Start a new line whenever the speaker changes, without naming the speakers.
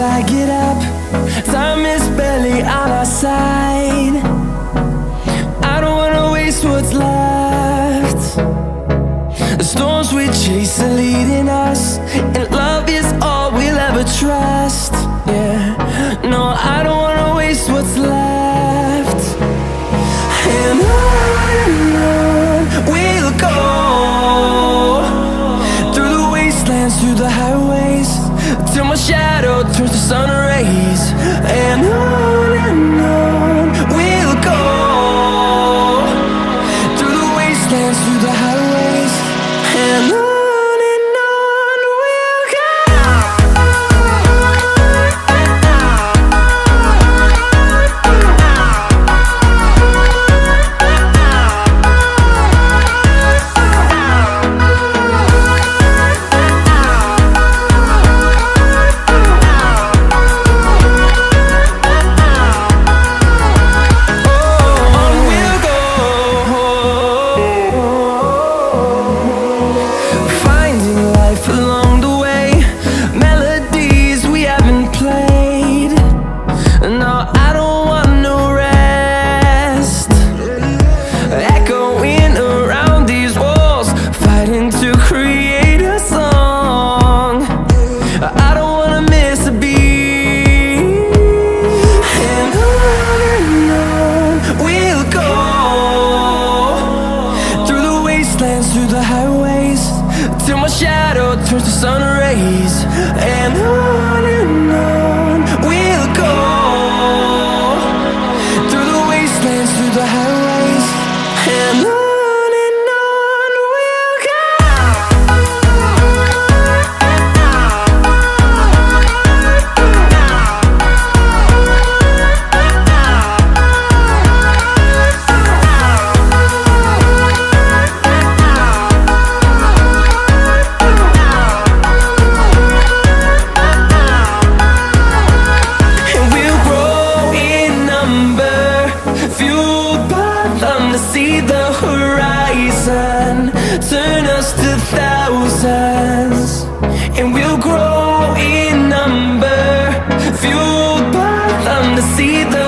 flag it up. Time is barely on our side. I don't wanna waste what's left. The storms we chase are leading us, and love is all we'll ever trust. Yeah, no, I don't wanna waste what's left. And on we'll go, through the wastelands, through the highways, till my shadow turns to sun rays. And on we'll go, through the wastelands, through the highways, and on we'll go. Through the highways, till my shadow turns to sun rays. And on we'll go, through the wastelands, through the highways, and on we'll go. To see the horizon turn us to thousands, and we'll grow in number, fueled by them to see the